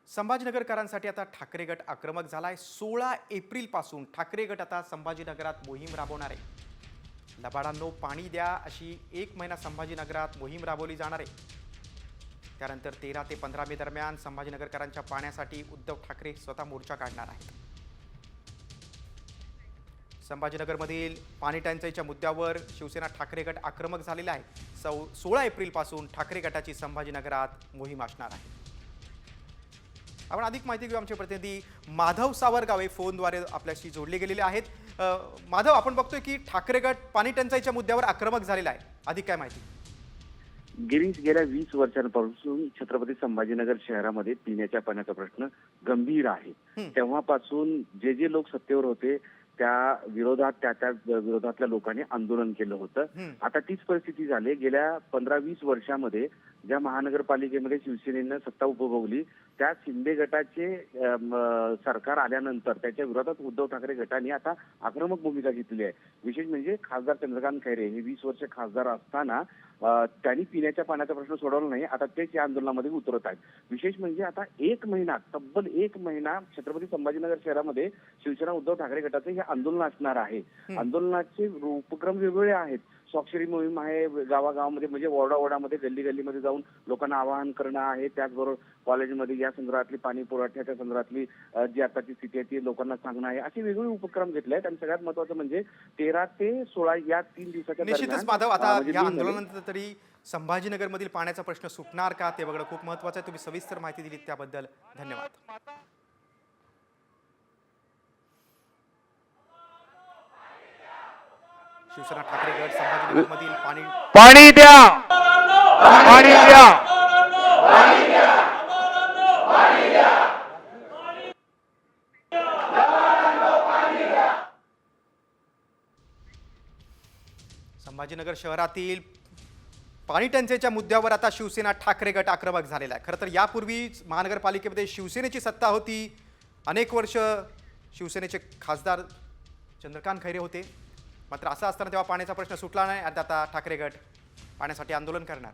संभाजीनगरकरांसाठी आता ठाकरे गट आक्रमक झालाय। 16 एप्रिल पासून ठाकरे गट आता संभाजीनगरात मोहीम राबवणार आहे। लबाडांनो पाणी द्या अशी 1 महिना संभाजीनगरात मोहीम राबवली जाणार आहे। त्यानंतर 13 ते 15 मे दरम्यान संभाजीनगरकरांच्या पाण्यासाठी उद्धव ठाकरे स्वतः मोर्चा काढणार आहेत। संभाजीनगरमधील पाणी टंचाईच्या मुद्द्यावर शिवसेना ठाकरे गट आक्रमक झालेला आहे। 16 एप्रिल पासून ठाकरे गटाची संभाजीनगरात मोहीम असणार आहे। आपण अधिक माहिती घेऊ। आमचे प्रतिनिधी माधव सावरगावे फोनद्वारे आपल्याशी जोडले गेलेले आहेत। माधव, आपण बघतोय की ठाकरे गट पाणी टंचाईच्या मुद्द्यावर आक्रमक झालेला आहे, अधिक काय माहिती? गिरीश, गेल्या 20 वर्षांपासून छत्रपती संभाजीनगर शहरामध्ये पिण्याच्या पाण्याचा प्रश्न गंभीर आहे। तेव्हापासून जे लोक सत्तेवर होते त्या विरोधातल्या लोकांनी आंदोलन केलं होतं। आता तीच परिस्थिती झाली। गेल्या 15-20 वर्षामध्ये ज्या महानगरपालिकेमध्ये शिवसेनेनं सत्ता उपभोगली त्या शिंदे गटाचे सरकार आल्यानंतर त्याच्या विरोधात उद्धव ठाकरे गटाने आता आक्रमक भूमिका घेतली आहे। विशेष म्हणजे खासदार चंद्रकांत खैरे हे 20 वर्ष खासदार असताना त्यांनी पिण्याच्या पाण्याचा प्रश्न सोडवला नाही। आता तेच या आंदोलनामध्ये उतरत आहेत। विशेष म्हणजे आता 1 महिना, तब्बल 1 महिना छत्रपती संभाजीनगर शहरामध्ये शिवसेना उद्धव ठाकरे गटाचे हे आंदोलन असणार आहे। आंदोलनाचे उपक्रम वेगवेगळे आहेत। स्वाक्षरी मोहीम आहे, गावागावामध्ये म्हणजे वॉर्डामध्ये गल्लीमध्ये जाऊन लोकांना आवाहन करणं आहे। त्याचबरोबर कॉलेजमध्ये या संदर्भातली पाणी पुरवठ्याच्या संदर्भातली जी आताची स्थिती आहे ती लोकांना सांगणं आहे। असे वेगवेगळे उपक्रम घेतले आहेत आणि सगळ्यात महत्त्वाचं म्हणजे 13 ते 16 या 3 दिवसाच्या निश्चितच माधव, आता या आंदोलनानंतर तरी संभाजीनगरमधील पाण्याचा प्रश्न सुटणार का ते बघणं खूप महत्त्वाचं आहे। तुम्ही सविस्तर माहिती दिली त्याबद्दल धन्यवाद। शिवसेना ठाकरे गट संभाजीनगरमधील पाणी द्या, पाणी द्या। संभाजीनगर शहरातील पाणी टंचाईच्या मुद्द्यावर आता शिवसेना ठाकरे गट आक्रमक झालेला आहे। खरं तर यापूर्वी महानगरपालिकेमध्ये शिवसेनेची सत्ता होती। अनेक वर्ष शिवसेनेचे खासदार चंद्रकांत खैरे होते। मात्र असं असताना तेव्हा पाण्याचा प्रश्न सुटला नाही आणि आता ठाकरे गट पाण्यासाठी आंदोलन करणार।